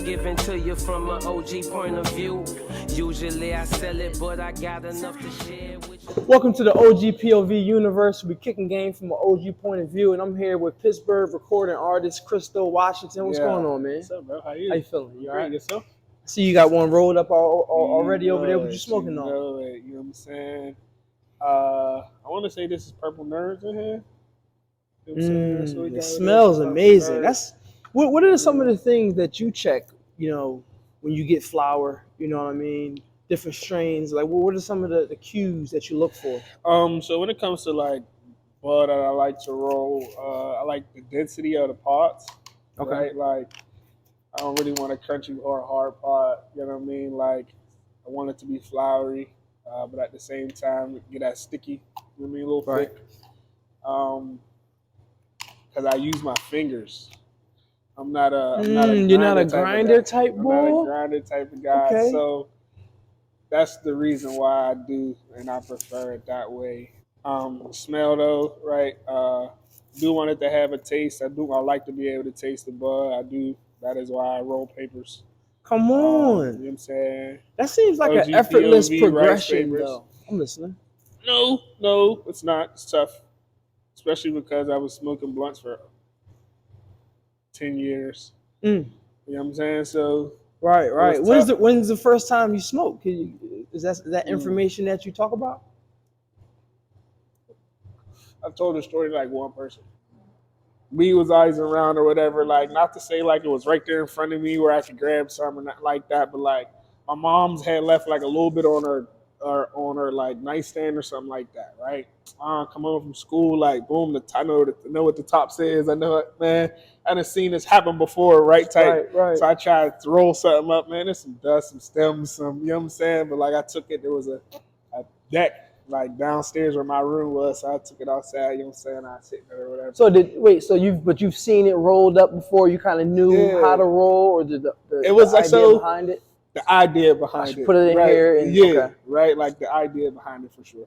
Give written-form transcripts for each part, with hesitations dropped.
giving to you from an OG point of view. Usually I sell it, but I got enough to share with you. Welcome to the OG POV universe. We're kicking game from an OG point of view, and I'm here with Pittsburg recording artist Christo Washington. What's going on, man? What's up, bro? How you? How you feeling? You all right? Yourself? I see you got one rolled up already over there. What you smoking on? You know what I'm saying? I want to say this is Purple Nerds in here. You know what I'm saying? It smells amazing. That's what are some of the things that you check, you know, when you get flower, you know what I mean? Different strains. Like, what are some of the cues that you look for? So when it comes to like bud that I like to roll, I like the density of the pods. Okay. Right? Like, I don't really want a crunchy or hard pod. You know what I mean? Like, I want it to be flowery, but at the same time, get that sticky. You know what I mean? A little thick. Because I use my fingers. I'm not a grinder type boy? I'm not a grinder type of guy. Okay. So that's the reason why I do, and I prefer it that way. Smell though, right? Do want it to have a taste. I like to be able to taste the bud. I do. That is why I roll papers. Come on. You know what I'm saying? That seems like an effortless progression, though. I'm listening. No, it's not. It's tough. Especially because I was smoking blunts for 10 years. You know what I'm saying? So right. When's the first time you smoked? Is that information that you talk about? I've told the story to like one person. We was always around or whatever, like not to say like it was right there in front of me where I could grab some or not like that, but like my mom's had left like a little bit on her like nightstand or something like that, right? Come home from school, like boom, I know what the top says. I know it, man. I done seen this happen before, right? Type. Right. So I tried to roll something up, man. There's some dust, some stems, some, you know what I'm saying? But like I took it, there was a deck like downstairs where my room was, so I took it outside, you know what I'm saying? I sit there or whatever. So you've seen it rolled up before, you kind of knew how to roll, or the idea behind it? The idea behind it. Put it in here and okay. Right, like the idea behind it for sure.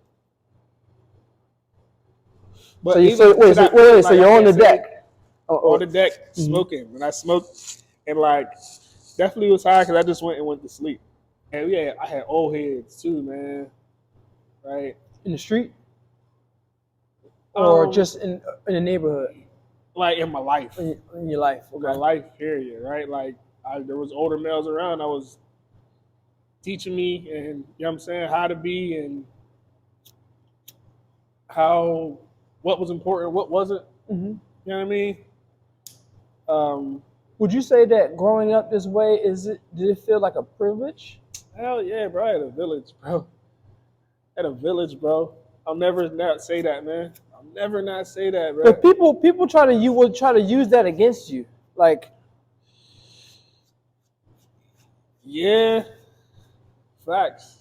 But so you're on the deck. On the deck, smoking. When I smoked, and like definitely was high because I just went to sleep. And yeah, I had old heads too, man. Right. In the street? Or just in the neighborhood? Like in my life. In your life. Okay. My life period, right? Like there was older males around. I was teaching me and, you know what I'm saying, how to be and what was important, what wasn't. You know what I mean? Would you say that growing up this way, did it feel like a privilege? Hell yeah, bro. I had a village, bro. I'll never not say that, man. I'll never not say that, bro. But people will try to use that against you. Like, yeah. Facts.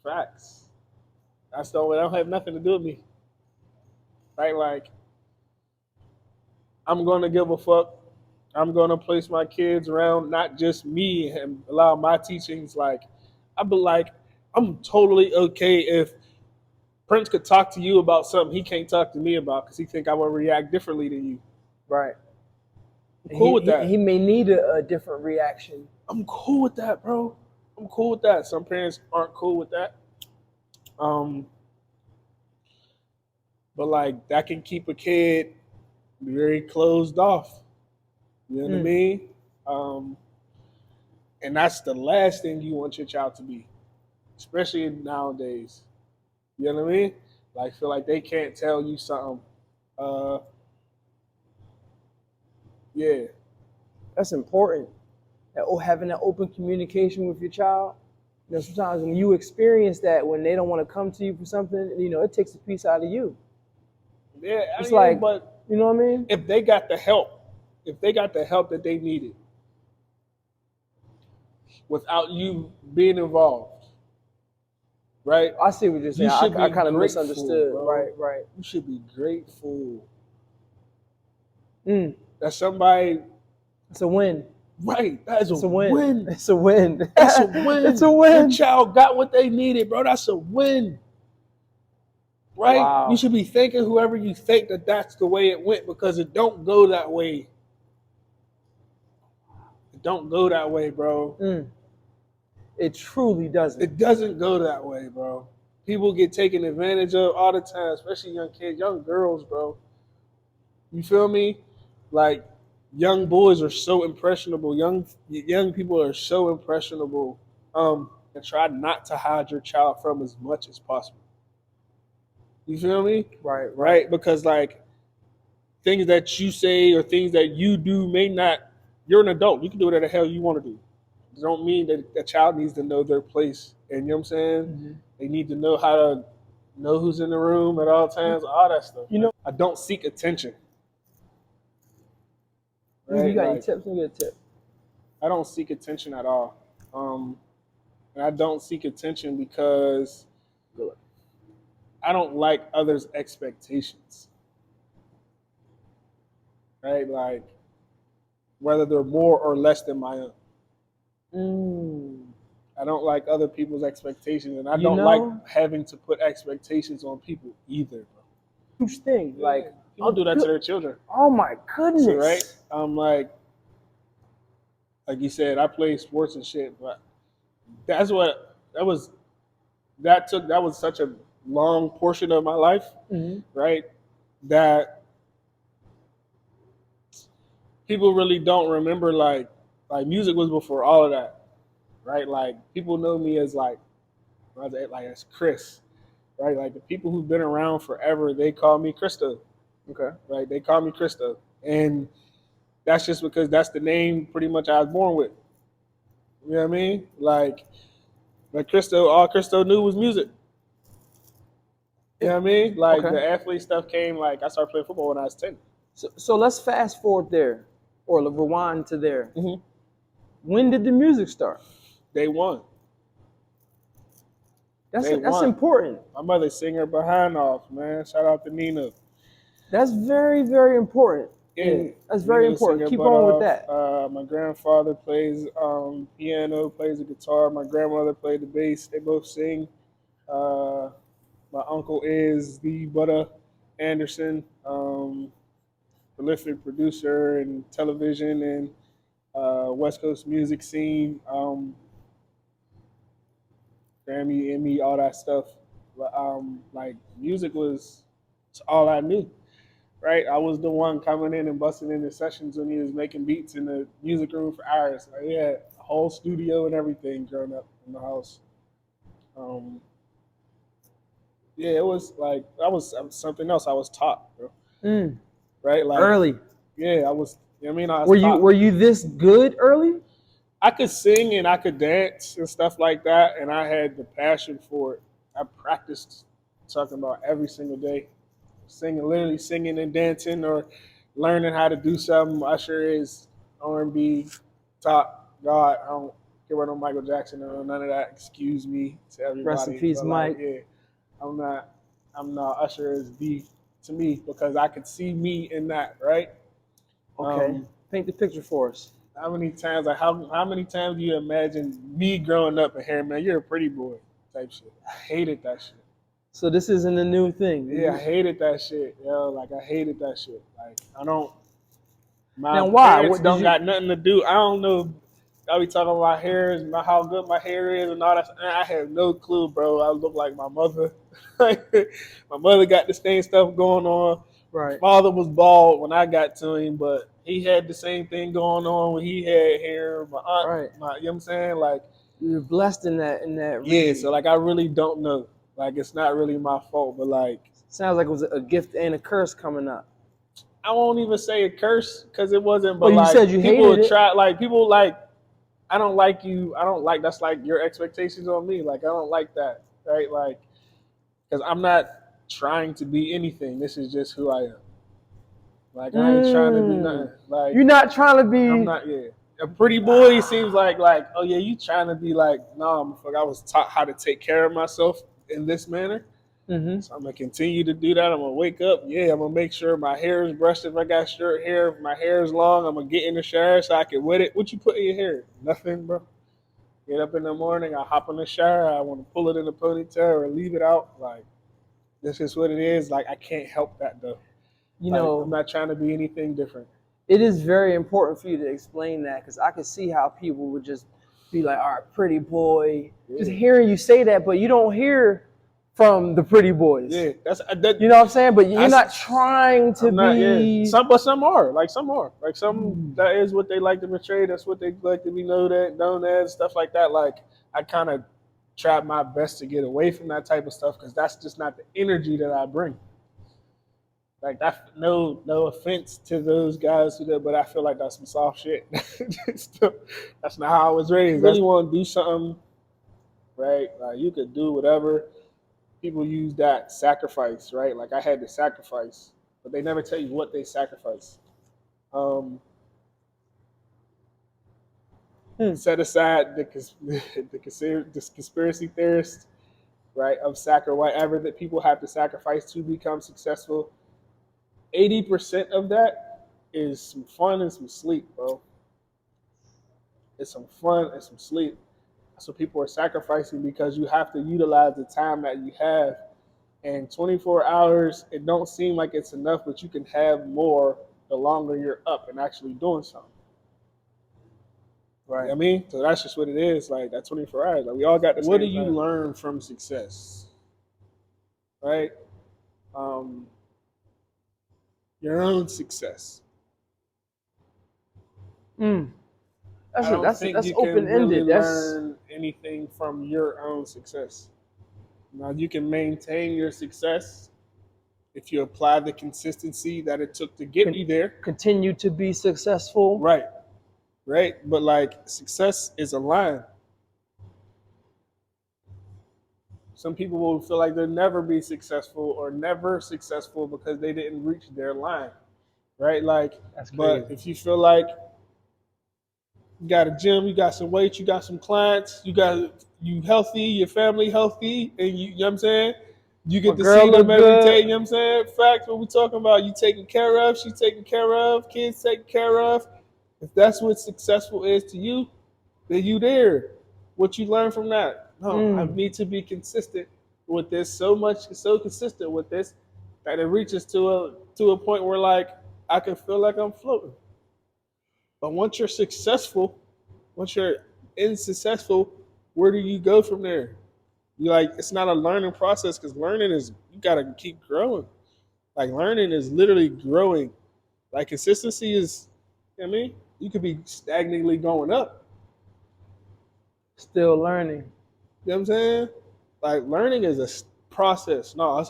That's the way. I don't have nothing to do with me. Right? Like, I'm going to give a fuck. I'm going to place my kids around not just me and allow my teachings. Like, I'd be like, I'm totally okay if Prince could talk to you about something he can't talk to me about because he think I will react differently than you. Right. I'm cool with that. He may need a different reaction. I'm cool with that, bro. I'm cool with that. Some parents aren't cool with that. But like that can keep a kid very closed off. You know what I mean? And that's the last thing you want your child to be, especially nowadays. You know what I mean? Like feel like they can't tell you something. Yeah. That's important. Having that open communication with your child. You know, sometimes when you experience that, when they don't want to come to you for something, you know, it takes a piece out of you. Yeah, it's but you know what I mean? If they got the help that they needed without you being involved, right? I see what you're saying. I kind of misunderstood. Bro. Right. You should be grateful. That somebody. It's a win. Right. That's a win. It's a win. That's a win. It's a win. Your child got what they needed, bro. That's a win. Right? Wow. You should be thanking whoever you think that's the way it went because it don't go that way. It don't go that way, bro. It truly doesn't. It doesn't go that way, bro. People get taken advantage of all the time, especially young kids, young girls, bro. You feel me? Like, young boys are so impressionable. Young people are so impressionable. And try not to hide your child from as much as possible. You feel me? Right? Because, like, things that you say or things that you do may not, you're an adult. You can do whatever the hell you want to do. It don't mean that a child needs to know their place. And you know what I'm saying? Mm-hmm. They need to know how to know who's in the room at all times, all that stuff. You know, I don't seek attention. right? You got any tips? Let me get a tip. I don't seek attention at all. And I don't seek attention because I don't like others' expectations. Right? Like, whether they're more or less than my own. I don't like other people's expectations, and I don't like having to put expectations on people either, bro. Huge thing. Like, people do that to their children. Oh my goodness. So, right? I'm like you said, I play sports and shit, but that was such a long portion of my life, right? That people really don't remember, like music was before all of that, right? Like, people know me as as Chris, right? Like, the people who've been around forever, they call me Christo. Okay. Right? They call me Christo. And that's just because that's the name pretty much I was born with. You know what I mean? Like Christo, all Christo knew was music. You know what I mean? Like, the athlete stuff came, like, I started playing football when I was 10. So let's fast forward there, or rewind to there. Mm-hmm. When did the music start? Day one. That's important. My mother sing her behind off, man. Shout out to Nina. That's very, very important. Yeah, that's very important. Keep on with that. My grandfather plays piano, plays the guitar. My grandmother played the bass. They both sing. My uncle is the Butter Anderson, prolific producer in television and West Coast music scene, Grammy, Emmy, all that stuff. Like, music was all I knew. Right, I was the one coming in and busting in the sessions when he was making beats in the music room for hours. Like, he had a whole studio and everything growing up in the house. Yeah, it was like I was something else I was taught, bro. Right, like early. Yeah, I was. You know what I mean, were you this good early? I could sing and I could dance and stuff like that, and I had the passion for it. I practiced talking about every single day. Literally singing and dancing or learning how to do something. Usher is R&B, top, God. I don't care about no Michael Jackson or none of that. Excuse me to everybody. Rest in peace, Mike. Yeah, I'm not. Usher is the to me because I could see me in that. Right. Okay. Paint the picture for us. How many times? Like how many times do you imagine me growing up and hearing, man, you're a pretty boy type shit? I hated that shit. So this isn't a new thing. Yeah, I hated that shit, yo. Like, I hated that shit. Like, I don't. My why? Parents don't got nothing to do. I don't know. I be talking about hair, how good my hair is, and all that. I have no clue, bro. I look like my mother. My mother got the same stuff going on. Right. My father was bald when I got to him, but he had the same thing going on when he had hair. My aunt, you know what I'm saying? Like, you're blessed in that. Yeah. Region. So, like, I really don't know. Like, it's not really my fault, but, like... Sounds like it was a gift and a curse coming up. I won't even say a curse, because it wasn't, Well, but, you said you hated it. People, like, I don't like you, that's, like, your expectations on me. Like, I don't like that, right? Like, because I'm not trying to be anything. This is just who I am. Like, I ain't trying to be nothing. Like, you're not trying to be... I'm not, yeah. A pretty boy seems like, oh, yeah, you trying to be like, nah, I was taught how to take care of myself in this manner. Mm-hmm. So I'm going to continue to do that. I'm going to wake up. Yeah, I'm going to make sure my hair is brushed. If I got short hair, if my hair is long, I'm going to get in the shower so I can wet it. What you put in your hair? Nothing, bro. Get up in the morning, I hop in the shower. I want to pull it in a ponytail or leave it out. Like, that's just what it is. Like, I can't help that, though. You know, I'm not trying to be anything different. it is very important for you to explain that, because I could see how people would just be like, all right, pretty boy. Yeah. Just hearing you say that, but you don't hear from the pretty boys. Yeah, that's that. You know what I'm saying? But you're not trying to be. Some are. Some that is what they like to portray. That's what they like to be known as, stuff like that. Like, I kind of try my best to get away from that type of stuff, because that's just not the energy that I bring. Like, that, no offense to those guys who did, but I feel like that's some soft shit. That's not how I was raised. Really want to do something, right? Like, you could do whatever. People use that sacrifice, right? Like, I had to sacrifice, but they never tell you what they sacrifice. Set aside the conspiracy theorists, right, of whatever that people have to sacrifice to become successful. 80% of that is some fun and some sleep, bro. It's some fun and some sleep. So people are sacrificing, because you have to utilize the time that you have. And 24 hours, it don't seem like it's enough, but you can have more the longer you're up and actually doing something. Right. You know what I mean? So that's just what it is. Like, that 24 hours. Like, we all got the same What do you time. learn from success? Right? Your own success. That's think that's you can open ended. really That's learn anything from your own success. Now, you can maintain your success if you apply the consistency that it took to get you there. continue to be successful. Right. But, like, success is a line. Some people will feel like they'll never be successful or never successful because they didn't reach their line, right? Like, That's but crazy. if you feel like you got a gym, you got some weight, you got some clients, you healthy, your family healthy, and you know what I'm saying? You get to see them every day, you know what I'm saying? Facts, what we talking about, you taken care of, she taken care of, kids taken care of. If that's what successful is to you, then you there. What you learn from that? No, I need to be consistent with this, so consistent with this that it reaches to a point where, like, I can feel like I'm floating. But once you're successful, once you're unsuccessful, where do you go from there? You like, it's not a learning process, because learning is, you gotta keep growing. Like, learning is literally growing. Like, consistency is, you know what I mean? You could be stagnantly going up. Still learning. You know what I'm saying? Like, learning is a process. No,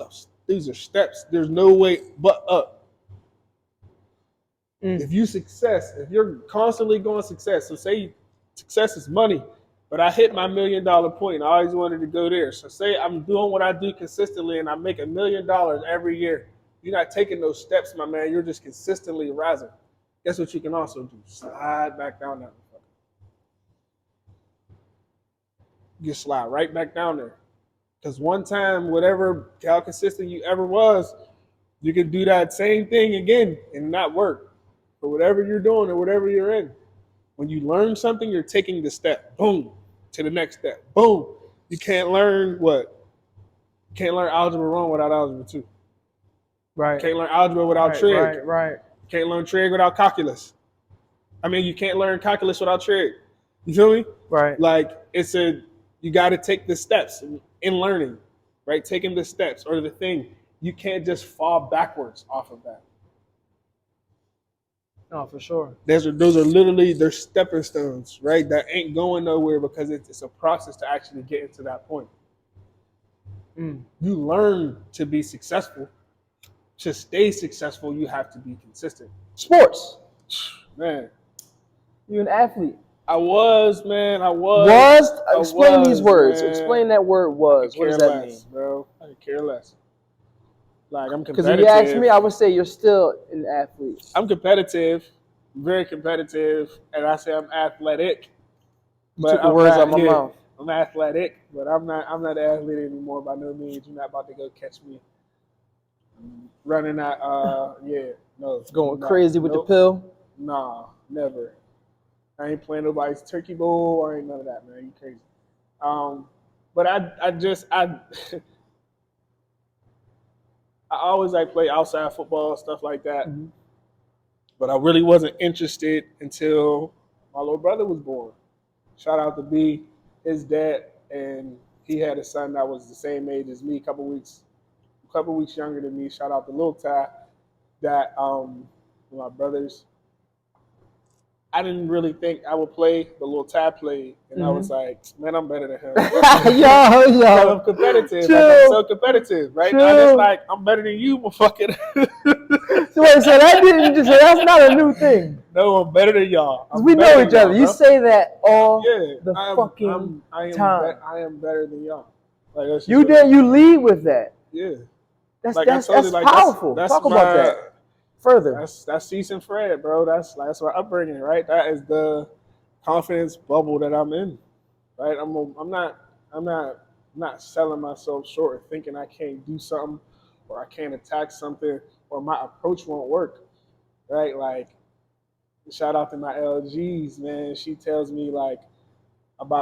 these are steps. There's no way but up. If you're constantly going success, so say success is money, but I hit my $1 million point and I always wanted to go there. So say I'm doing what I do consistently and I make $1 million every year. You're not taking those steps, my man. You're just consistently rising. Guess what you can also do? Slide back down that. You slide right back down there. Because one time, how consistent you ever was, you can do that same thing again and not work. For whatever you're doing or whatever you're in. When you learn something, you're taking the step, boom, to the next step, boom. You can't learn what? You can't learn algebra 1 without algebra 2. Right. You can't learn algebra without trig. Right. You can't learn trig without calculus. You can't learn calculus without trig. You feel me? Right. Like, you got to take the steps in learning, right? Taking the steps or the thing. You can't just fall backwards off of that. No, for sure. Those are literally, they're stepping stones, right? That ain't going nowhere, because it's a process to actually get into that point. You learn to be successful. To stay successful, you have to be consistent. Sports. Man. You're an athlete. I was, man. Explain these words. Man. Explain that word was. What does that mean? Bro, I could care less. Like, I'm competitive. Because if you ask me, I would say you're still an athlete. I'm competitive, very competitive, and I say I'm athletic. You took the words out of my mouth. I'm athletic, but I'm not an athlete anymore by no means. You're not about to go catch me running at Going crazy with the pill? Nah, never. I ain't playing nobody's turkey bowl or ain't none of that, man. You crazy. But I always like play outside football, stuff like that. But I really wasn't interested until my little brother was born. Shout out to B, his dad, and he had a son that was the same age as me, a couple weeks younger than me. Shout out to Lil Ty, that my brothers. I didn't really think I would play, but Lil Ty played, and I was like, man, I'm better than him. yo, I'm competitive. chill, like, I'm so competitive, right? chill. I just like, I'm better than you, motherfucker. So wait, so that's not a new thing. No, I'm better than y'all. We know each other. You say that all the I time. I am better than y'all. Like that's You lead with that. Yeah. That's Like, that's I told you, like, powerful. that's Talk my, about that further. That's Cease and Fred, bro. That's my upbringing, right? That is the confidence bubble that I'm in, right? I'm not selling myself short or thinking I can't do something or I can't attack something or my approach won't work, right? Like, shout out to my LGs, man. She tells me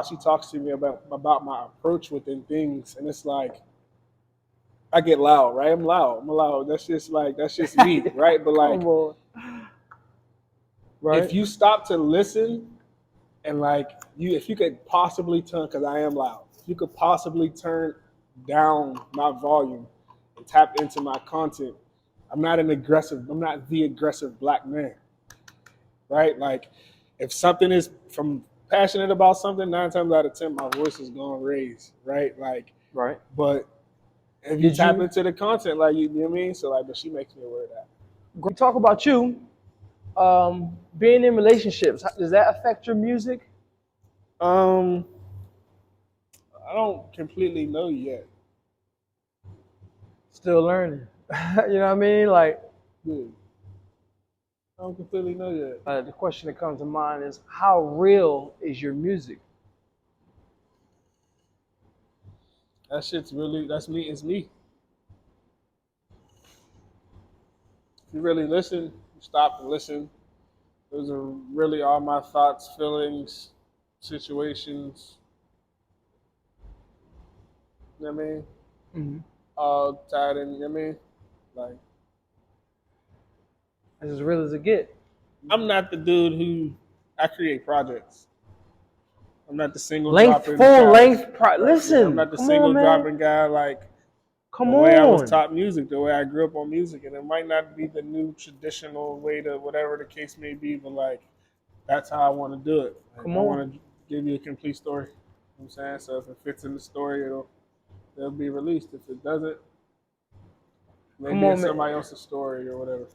she talks to me about my approach within things, and it's like I get loud, right? I'm loud. That's just me, right? But like, right? if you stop to listen and if you could possibly turn, because I am loud, if you could possibly turn down my volume and tap into my content, I'm not the aggressive black man, right? Like, if something is from passionate about something, 9 times out of 10, my voice is going to raise, right? Like, right. But if you tap into the content, like, you know what I mean? So, like, but she makes me aware of that. We talk about you, being in relationships. Does that affect your music? I don't completely know yet. Still learning. You know what I mean? Like, yeah. I don't completely know yet. The question that comes to mind is, how real is your music? That shit's really, that's me, it's me. If you really listen, you stop and listen. Those are really all my thoughts, feelings, situations. You know what I mean? Mm-hmm. All tied in, you know what I mean? Like, it's as real as it gets. I'm not the dude who, I create projects. I'm not the single dropping guy. Listen, I'm not the single dropping guy. Like, the way I was taught music, the way I grew up on music, and it might not be the new traditional way to whatever the case may be, but like, that's how I want to do it. Like, I want to give you a complete story. You know what I'm saying? So if it fits in the story, it'll be released. If it doesn't, maybe it's somebody else's story or whatever.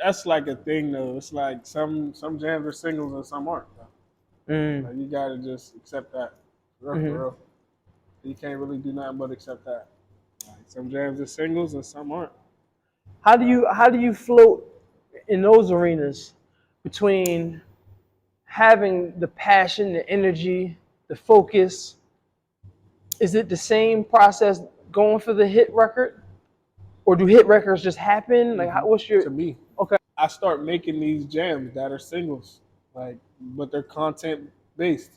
That's like a thing though. It's like some jams are singles and some aren't. Like, you gotta just accept that. For real. You can't really do nothing but accept that. Like, some jams are singles and some aren't. How do you float in those arenas between having the passion, the energy, the focus? Is it the same process going for the hit record, or do hit records just happen? Like, what's your? To me, okay. I start making these jams that are singles, like, but they're content based,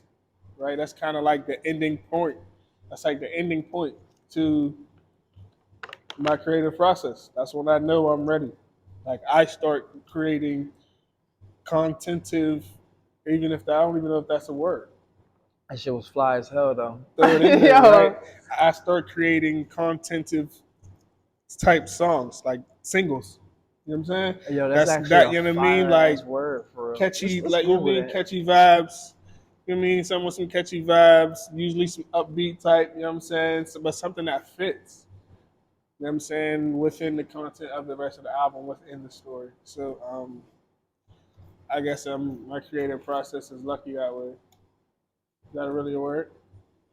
right? That's kind of like the ending point. That's like the ending point to my creative process. That's when I know I'm ready. Like, I start creating contentive, even if I don't even know if that's a word. That shit was fly as hell though. Throw it in there, right? I start creating contentive type songs, like singles. You know what I'm saying? Yo, that's actually that, you know what I mean? Like, word for real. Catchy, like, you know what I mean? Catchy vibes. You know what I mean? Some with some catchy vibes, usually some upbeat type, you know what I'm saying? So, but something that fits, you know what I'm saying, within the content of the rest of the album, within the story. So, I guess my creative process is lucky that way. Is that really a word?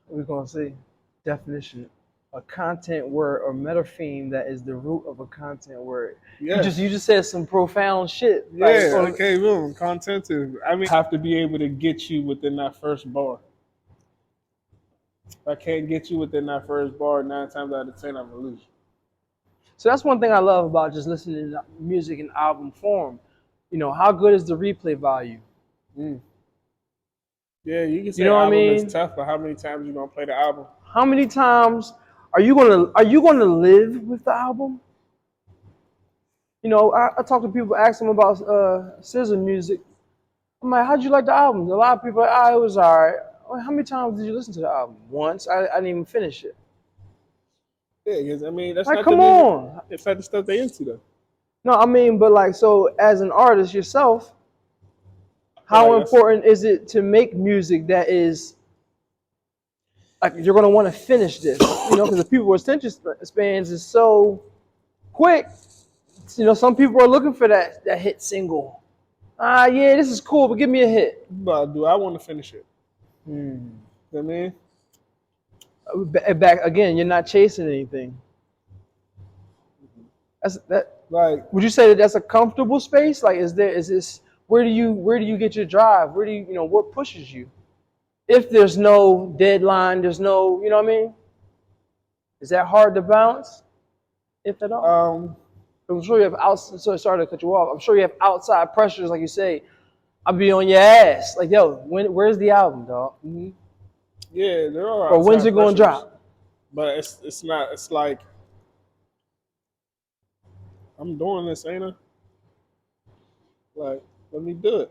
We're going to see. Definition. A content word or metapheme that is the root of a content word. Yes. You just said some profound shit. Yeah, like, okay, boom, contentive. I mean, I have to be able to get you within that first bar. If I can't get you within that first bar, 9 times out of 10, I'm going to lose you. So that's one thing I love about just listening to music in album form. You know, how good is the replay value? Yeah, you can say album is tough, but how many times you going to play the album? How many times are you gonna live with the album? You know, I talk to people, ask them about scissor music. I'm like, how'd you like the album? A lot of people are like, ah, it was all right. Well, how many times did you listen to the album? Once. I didn't even finish it. Yeah, because I mean that's Like, not the come music. on. It's not the stuff they into though. No, I mean, but like, so as an artist yourself, I feel how like that's important is it to make music that is like you're gonna want to finish this? You know, because the people's attention spans is so quick. You know, some people are looking for that hit single. Ah, yeah, this is cool, but give me a hit. but do I want to finish it? Hmm. You know what I mean? Back again, you're not chasing anything. That's that. Like Would you say that that's a comfortable space? Like, is this where do you get your drive? Where do you know what pushes you? If there's no deadline, there's no, you know what I mean? Is that hard to balance, if at all? I'm sure you have outside. So sorry to cut you off. I'm sure you have outside pressures, like you say. I'll be on your ass. Like, yo, where's the album, dog? Mm-hmm. yeah, there are. Or when's outside it going to pressures, drop? But it's not. It's like I'm doing this, ain't I? Like let me do it.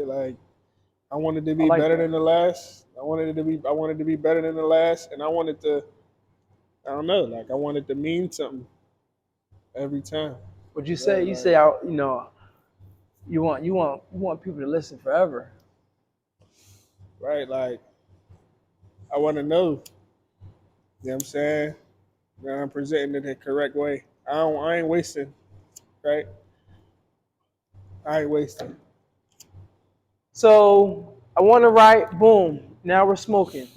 Like I wanted to I be like better that. than the last. I wanted to be better than the last, and I wanted to. I don't know. Like I wanted to mean something every time. What you say? Right? You Like say, you know, you want people to listen forever. right. Like I want to know. You know what I'm saying? That I'm presenting it the correct way. I ain't wasting. Right? I ain't wasting. So I want to write. Boom. Now we're smoking.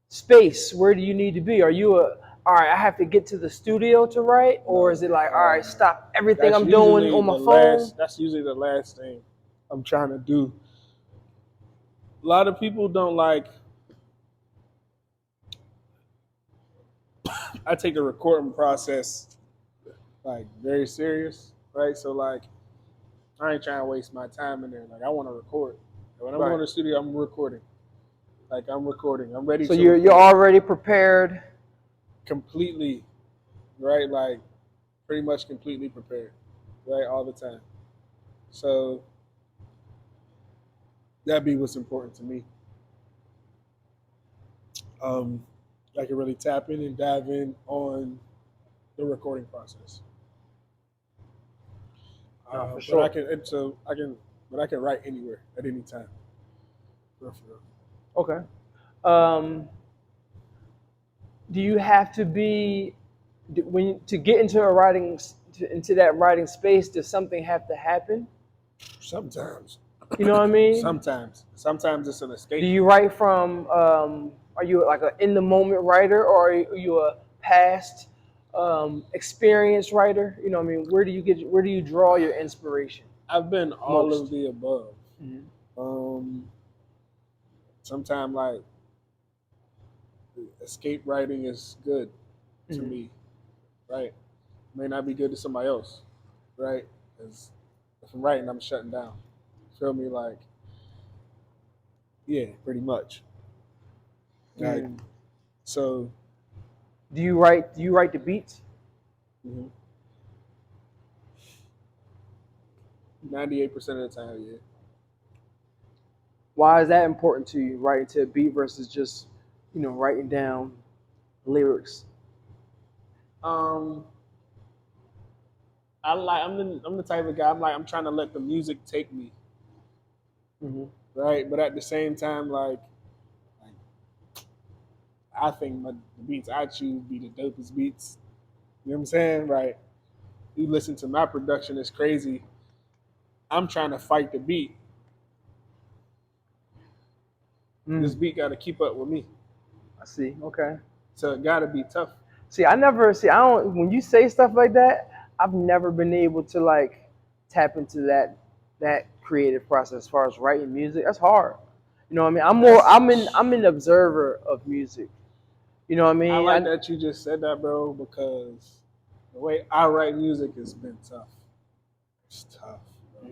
Space. Where do you need to be? Are you all right? I have to get to the studio to write, or is it like, all right, stop everything That's I'm doing usually on my the phone? last. That's usually the last thing I'm trying to do. A lot of people don't like. I take a recording process like very serious, right? So like I ain't trying to waste my time in there. Like I want to record. When I'm going Right. to the studio, I'm recording. Like I'm recording. I'm ready So to you're record already prepared. completely, right? Like pretty much completely prepared, right? All the time. So that be what's important to me. I can really tap in and dive in on the recording process. No, for But sure. I can, and so but I can write anywhere at any time. For real. Okay. Um, do you have to be when to get into a into that writing space? Does something have to happen? Sometimes, You know what I mean? sometimes it's an Do escape. you write from? Are you like an in the moment writer, or are you a past experienced writer? You know what I mean? Where do you draw your inspiration I've been all of most? the above. Mhm. Um, Sometimes like escape writing is good to Mhm. me, right? May not be good to somebody else, right? Because if I'm writing, I'm shutting down. Feel me? Like, yeah, pretty much. Like, Mm. so Do you write? Do you write the beats? 98% of the time, yeah. Why is that important to you? Writing to a beat versus just, writing down lyrics. Um, I'm the type of guy. I'm trying to let the music take me, Hmm. right? But at the same time, like I think the beats I choose be the dopest beats. You know what I'm saying? Right? You listen to my production, it's crazy. I'm trying to fight the beat. This Mm, beat got to keep up with me. I see. Okay. So it got to be tough. See, I don't, when you say stuff like that, I've never been able to like tap into that creative process as far as writing music. That's hard. You know what I mean? That's I'm an observer of music. You know what I I mean? like that you just said that, bro, because the way I write music has been tough. It's tough, bro.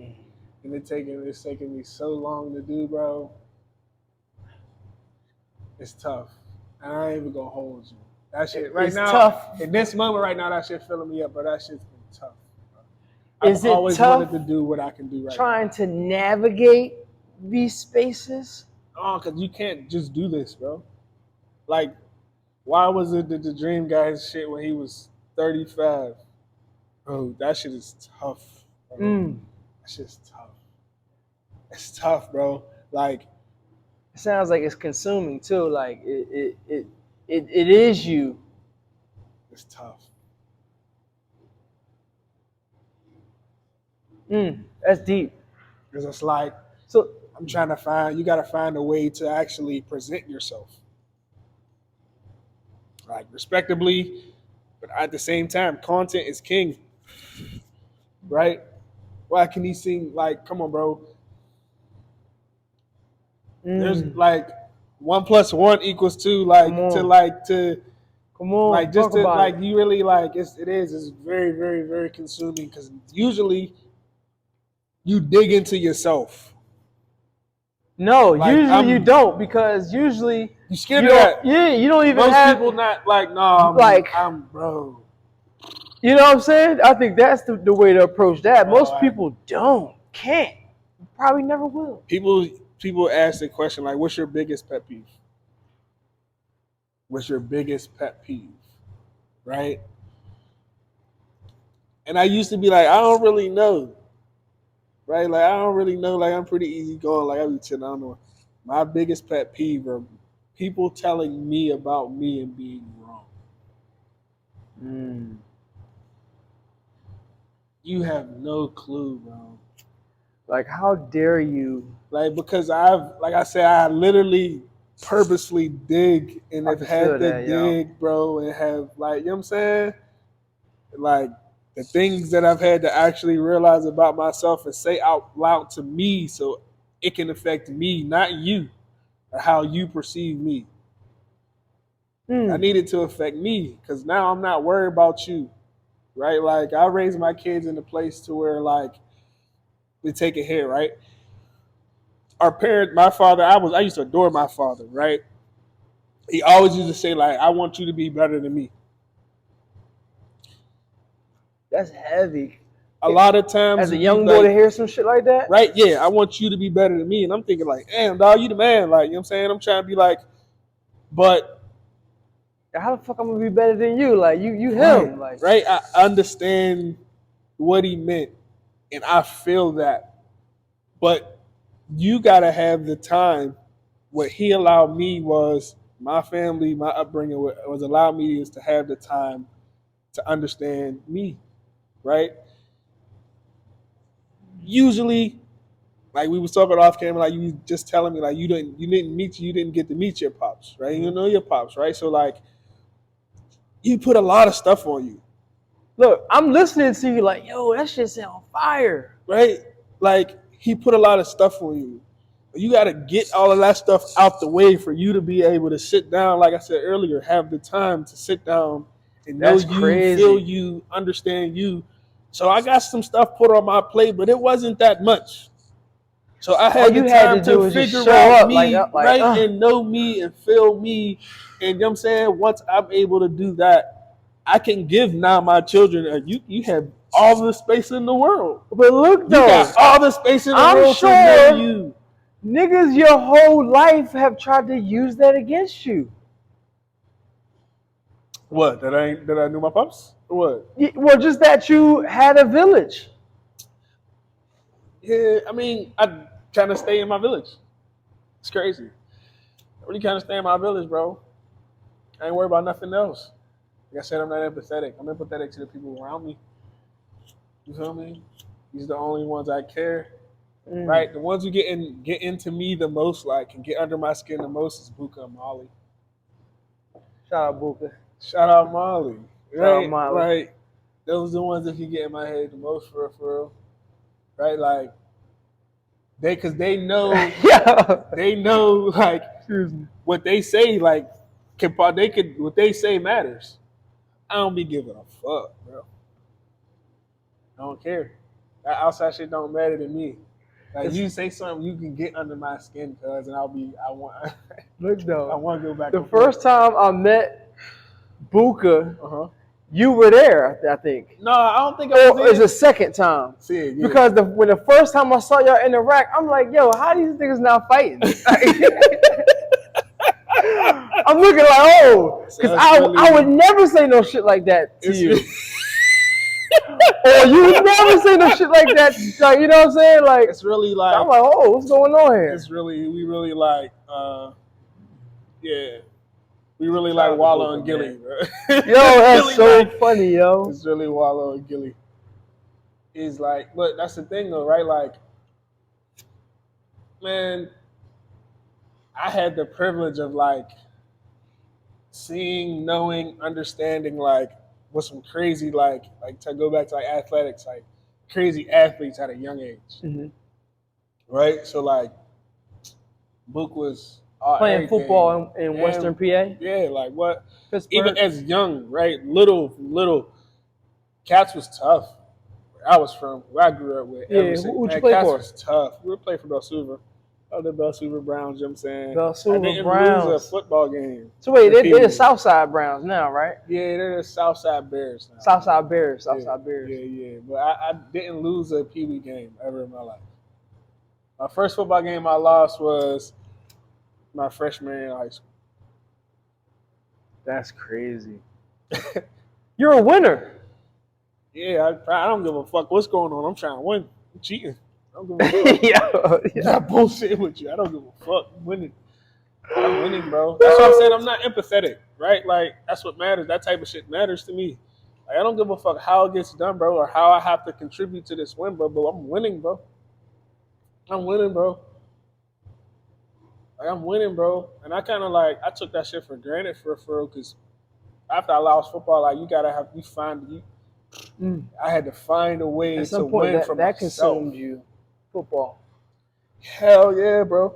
And it's taking me so long to do, bro. It's tough. And I ain't even gonna hold you. That shit right It's now, tough. in this moment right now, that shit filling me up, but that shit's been tough. I've always wanted to do what I can do right trying to navigate these spaces? now. Oh, because you can't just do this, bro. Like, why was it that the Dream got his shit when he was 35? Bro, that shit is tough, bro. That shit's tough. It's tough, bro. Like, it sounds like it's consuming too. Like it is you. it's tough. That's deep. Because it's like, So I'm trying to find, you got to find a way to actually present yourself. Like, respectably, but at the same time, content is king. Right? Why can he sing, like, come on, bro. There's like 1 + 1 = 2, come on, like just talk to about like it. you really like it's very, very, very consuming because usually you dig into yourself. No, Like, usually you don't, because usually you scared of that. Yeah, you don't even Most have people not like, no, I'm bro. You know what I'm saying? I think that's the way to approach that. Bro, Most people can't, probably never will. People ask the question like, what's your biggest pet peeve? What's your biggest pet peeve? Right? And I used to be like, I don't really know. Right? Like, I don't really know. Like, I'm pretty easy going. Like, I be chilling. I don't know. My biggest pet peeve are people telling me about me and being wrong. You have no clue, bro. Like, how dare you? Like, because like I said, I literally purposely dig and have had to dig, bro, and have, like, you know what I'm saying? Like, the things that I've had to actually realize about myself and say out loud to me so it can affect me, not you, or how you perceive me. I need it to affect me because now I'm not worried about you, right? Like, I raised my kids in a place to where, like, they take a hit, right? My father, I used to adore my father, right? He always used to say, like, I want you to be better than me. That's heavy. A lot of times, as a young boy, to hear some shit like that, right? Yeah, I want you to be better than me, and I'm thinking like, damn, dog, you the man. Like, you know what I'm saying? I'm trying to be like, but how the fuck I'm gonna be better than you? Like, you him, right, like, right? I understand what he meant, and I feel that, but you gotta have the time. What he allowed me was my family, my upbringing was allowed me is to have the time to understand me, right? Usually, like we was talking off camera, like you was just telling me, like you didn't get to meet your pops, right? You know your pops, right? So like, he put a lot of stuff on you. Look, I'm listening to you, like, yo, that shit sound fire, right? Like, he put a lot of stuff on you. You got to get all of that stuff out the way for you to be able to sit down. Like I said earlier, have the time to sit down and know you, feel you, understand you. So I got some stuff put on my plate, but it wasn't that much. So I had the time to figure out me, right, and know me and feel me. And you know what I'm saying? Once I'm able to do that, I can give now my children, you have all the space in the world. But look, though, you got all the space in the world to know you. Niggas your whole life have tried to use that against you. What? That I knew my pops? Or what? Well, just that you had a village. Yeah, I mean, I kind of stay in my village. It's crazy. I really kind of stay in my village, bro. I ain't worried about nothing else. Like I said, I'm not empathetic. I'm empathetic to the people around me. You feel me? These are the only ones I care. Right? The ones who get into me the most, like, and get under my skin the most is Buka and Molly. Shout out Buka. Shout out Molly. Right? Shout out Molly. Right. Those are the ones that can get in my head the most, for real. Right? Like, because they know, they know, like, what they say, like, what they say matters. I don't be giving a fuck, bro. I don't care. That outside shit don't matter to me. Like, you say something, you can get under my skin, cuz, and I want look, though, I want to go back. The first time I met Buka, You were there, I think. No, I don't think I Or was it's a second time. See it, yeah. Because when the first time I saw y'all interact, I'm like, yo, how these niggas now fighting? I'm looking like, oh, because I would never say no shit like that to you. Or you would never say no shit like that. Like, you know what I'm saying? Like, it's really like, I'm like, oh, what's going on here? It's really, we really like, yeah. We really like Wallow and Gilly. Yo, that's really so like, funny, yo. It's really Wallow and Gilly. Is like, but that's the thing though, right? Like, man, I had the privilege of like seeing, knowing, understanding like what some crazy like to go back to like athletics, like crazy athletes at a young age, right? So like, Book was playing football in Western PA. Yeah, like what? Pittsburg. Even as young, right? Little Cats was tough. Where I was from, where I grew up with. Yeah, who'd you play Cats for? Was tough. We were playing for Belsuva. Oh, the Belsuva Browns, you know what I'm saying? Belsuva I didn't Browns. lose a football game. So wait, they're the Southside Browns now, right? Yeah, they're the Southside Bears now. Southside Bears. Bears. Yeah. But I didn't lose a Pee Wee game ever in my life. My first football game I lost was my freshman year in high school. That's crazy. You're a winner. Yeah, I don't give a fuck what's going on. I'm trying to win. I'm cheating. I don't give a fuck. Yeah, I'm bullshit with you. I don't give a fuck. I'm winning, bro. That's what I'm saying. I'm not empathetic, right? Like, that's what matters. That type of shit matters to me. Like, I don't give a fuck how it gets done, bro, or how I have to contribute to this win, bro. But I'm winning, bro. I'm winning, bro. Like, I'm winning, bro. And I kind of like, I took that shit for granted for real, because after I lost football, like, I had to find a way at some to point win from that myself. Consumed you, football. Hell yeah, bro.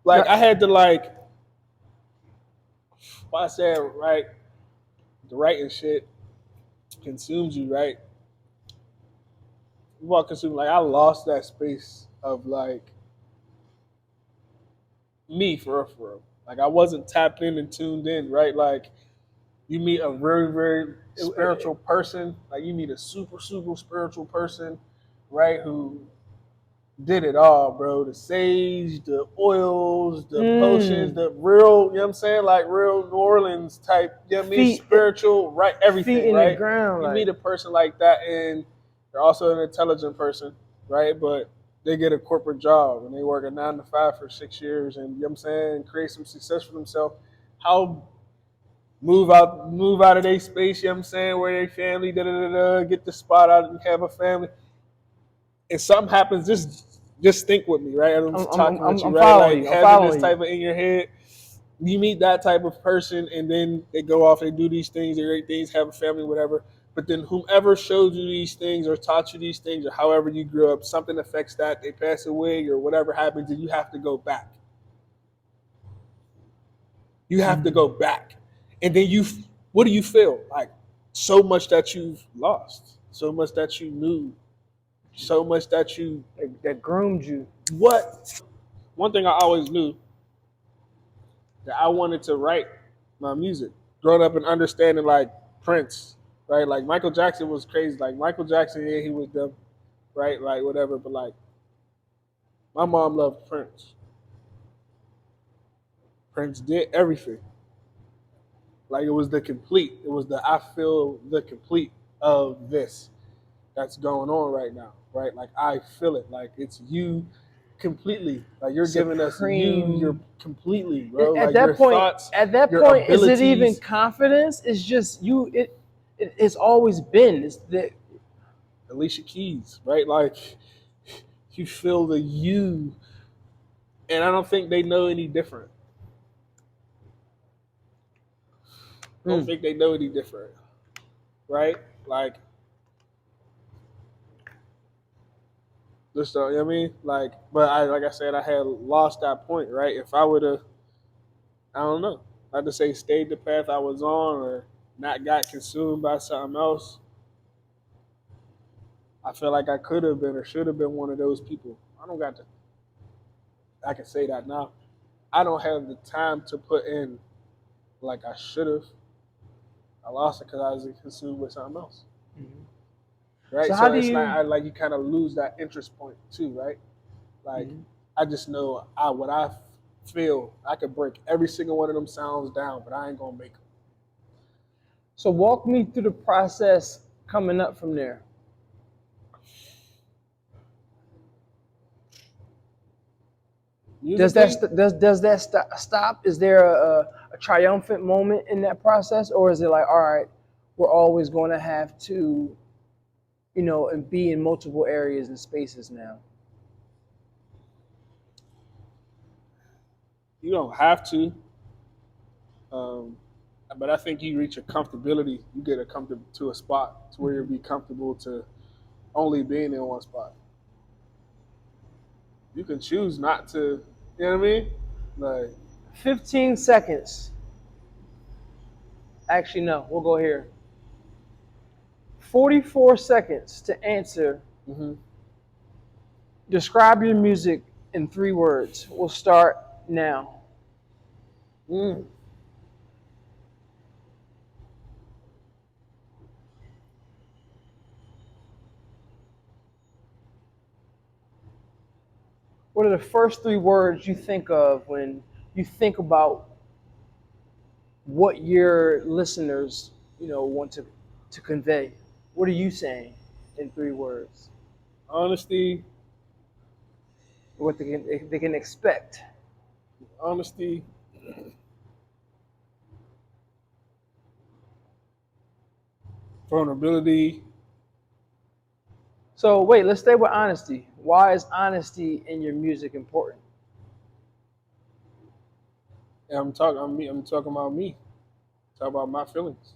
Like, I had to like, what I said, right? The writing shit consumes you, right? What consumed? Like, I lost that space of like me for real. Like, I wasn't tapped in and tuned in, right? Like, you meet a very, very spiritual person. Like, you meet a super, super spiritual person, right? Who did it all, bro. The sage, the oils, the potions, the real, you know what I'm saying? Like, real New Orleans type, you know what I mean? Spiritual, right? Everything, feet in right? The ground, you like. meet a person like that, and they're also an intelligent person, right? But they get a corporate job, and they work a 9 to 5 for 6 years, and, you know what I'm saying? Create some success for themselves. How move out of their space, you know what I'm saying, where they family, get the spot out and have a family. If something happens, just think with me, right? I'm talking with you, right? Like, having this type of in your head, you meet that type of person, and then they go off, they do these things, they great things, have a family, whatever. But then whomever showed you these things or taught you these things or however you grew up, something affects that, they pass away or whatever happens, and you have to go back. You have to go back. And then what do you feel? Like, so much that you've lost, so much that you knew, so much that groomed you. What? One thing I always knew, that I wanted to write my music. Growing up and understanding, like, Prince, right? Like, Michael Jackson was crazy. Like, Michael Jackson, yeah, he was dumb, right? Like, whatever. But, like, my mom loved Prince. Prince did everything. Like, it was the complete. It was I feel the complete of this that's going on right now, right? Like, I feel it. Like, it's you completely. Like, you're giving us you. You're completely, bro. At like, that your point, thoughts, at that your point, abilities. is it even confidence? It's just you. It's always been. It's the Alicia Keys, right? Like, you feel the you, and I don't think they know any different. I don't think they know any different, right? Like, just, you know what I mean? Like, but like I said, I had lost that point, right? If I would have, I don't know, I'd just say stayed the path I was on or not got consumed by something else, I feel like I could have been or should have been one of those people. I can say that now. I don't have the time to put in like I should have. I lost it because I was consumed with something else. Mm-hmm. Right. So So, how do it's you? like you kind of lose that interest point too, right? Like Mhm. I just know what I feel. I could break every single one of them sounds down, but I ain't gonna make them. So walk me through the process coming up from there. Does Musically, that stop? Is there a triumphant moment in that process, or is it like, all right, we're always going to have to, and be in multiple areas and spaces now? you don't have to. But I think you reach a comfortability. You get comfortable to a spot to where you'll be comfortable to only being in one spot. You can choose not to. You know what I mean? Like 15 seconds. Actually, no, we'll go here. 44 seconds to answer. mm-hmm. Describe your music in 3 words. We'll start now. What are the first 3 words you think of when you think about what your listeners, want to convey? What are you saying in 3 words? Honesty, What they can expect? honesty, vulnerability. So wait, let's stay with honesty. Why is honesty in your music important? And I'm talking about me. Talk about my feelings.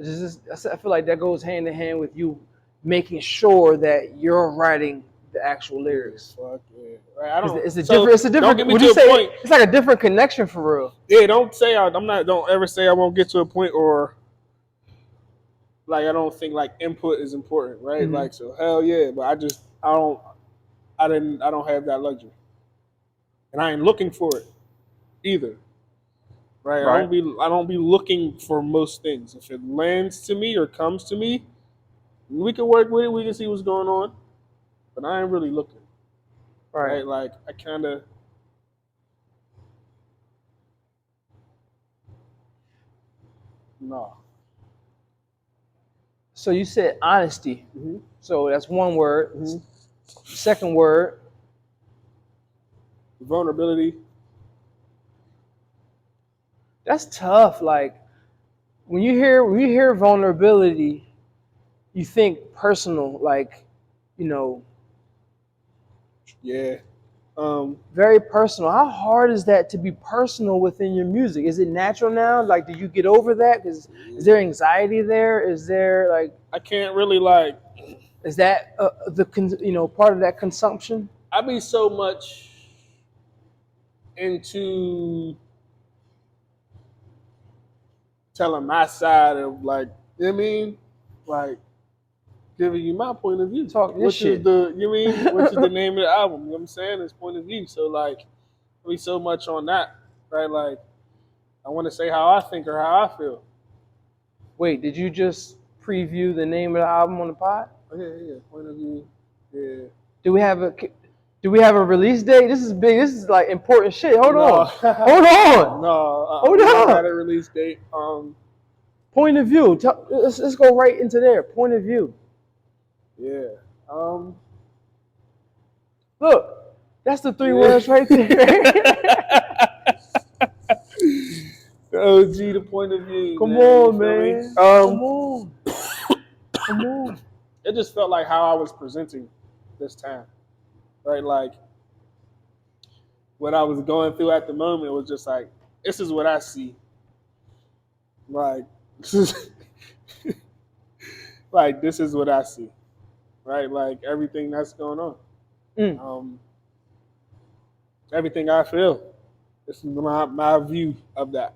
I feel like that goes hand in hand with you making sure that you're writing the actual lyrics. Fuck yeah. Right. I don't. It's a So different. It's a different. don't get me Would to you a say point. it's like a different connection for real? Yeah. Don't say I'm not. Don't ever say I won't get to a point or like I don't think like input is important, right? Mm-hmm. Like so, hell yeah. But I don't have that luxury, and I ain't looking for it either. Right? Right. I don't be looking for most things. If it lands to me or comes to me, we can work with it. We can see what's going on, but I ain't really looking. Right? Like I kind of. No. So you said honesty. Mm-hmm. So that's one word. Mm-hmm. Second word. Vulnerability. That's tough. Like when you hear vulnerability, you think personal, like, Yeah. very personal. How hard is that to be personal within your music? Is it natural now? Like, did you get over that? Is there anxiety there? Is there like? I can't really like. Is that part of that consumption? I be so much into telling my side of like, you know what I mean? Like giving you my point of view. Talk this which shit. Is the you know what I mean? Which is the name of the album. You know what I'm saying? It's point of view. So like I be so much on that. Right? Like I want to say how I think or how I feel. Wait, did you just preview the name of the album on the pod? Oh, yeah. Point of view. Yeah. Do we have a release date? This is big. This is like important shit. Hold on. No. Hold we on. don't have a release date. Point of view. Let's go right into there. Point of view. Yeah. Look, that's the 3 words right there. The OG, the point of view. Come man. on, man. Come on. Come on. It just felt like how I was presenting this time, right? Like what I was going through at the moment was just like, this is what I see. Like, like this is what I see, right? Like everything that's going on, everything I feel. This is my view of that.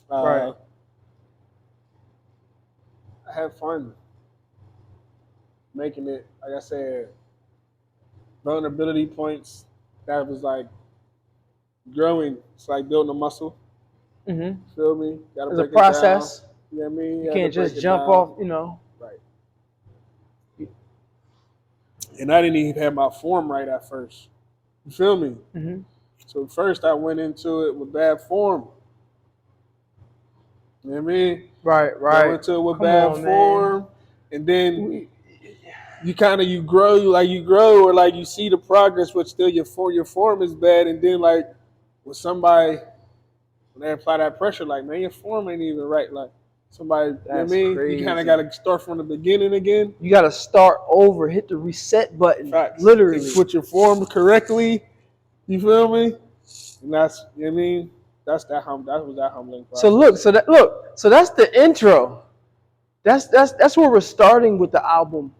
Right. I had fun making it. Like I said, vulnerability points. That was like growing. It's like building a muscle. Mm-hmm. Feel me? Gotta It's a break process. it down. You know what I mean? You had can't to break just it jump down. off, you know. Right. And I didn't even have my form right at first. You feel me? Mm-hmm. So first I went into it with bad form. You know what I mean? Right. I went into it with Come bad on, form, and then you grow, or like you see the progress, but still your form is bad, and then like with somebody when they apply that pressure, like man, your form ain't even right, like somebody, you know what I That's mean? crazy. You kind of got to start from the beginning again. You got to start over, hit the reset button, Facts. literally. And put your form correctly. You feel me? And that's, you know what I mean? That was that humbling process. So that's the intro. That's where we're starting with the album.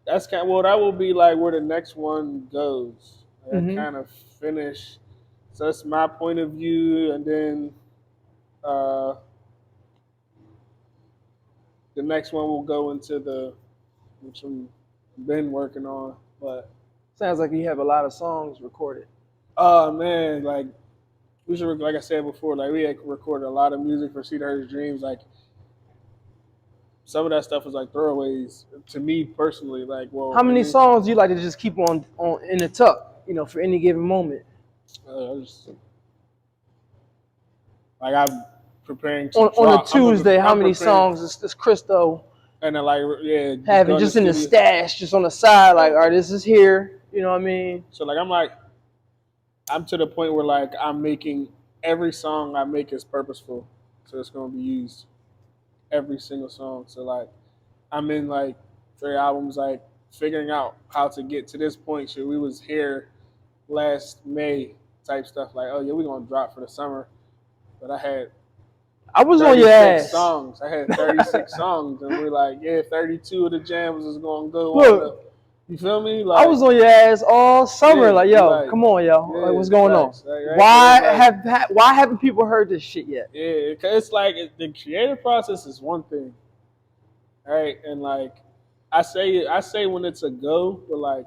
That's kind of, well, that will be like where the next one goes. Like Mhm. I kind of finish. So that's my point of view, and then the next one will go into which I've been working on. But Sounds like you have a lot of songs recorded. oh man, like we should, like I said before, like we had recorded a lot of music for Cedar Hurst Dreams. Like some of that stuff was like throwaways to me personally. Like, well, How many songs do you like to just keep on in the tuck, for any given moment? Like I'm preparing to on a Tuesday, how many songs is Christo and then like having just in the stash, just on the side, like, all right, this is here, you know what I mean? So I'm to the point where like I'm making every song I make is purposeful, so it's gonna be used every single song. So like I'm in like 3 albums, like figuring out how to get to this point. So we was here last May type stuff, like, oh yeah, we're gonna drop for the summer, but I was on your ass. songs. I had 36 songs, and we're like, yeah, 32 of the jams is gonna go Look, on. You feel me? Like, I was on your ass all summer, Yeah, like, yo, like, come on, yo, yeah, like, what's going facts, on? right? Why haven't people heard this shit yet? Yeah, because it's like the creative process is one thing, right? And like I say when it's a go, but like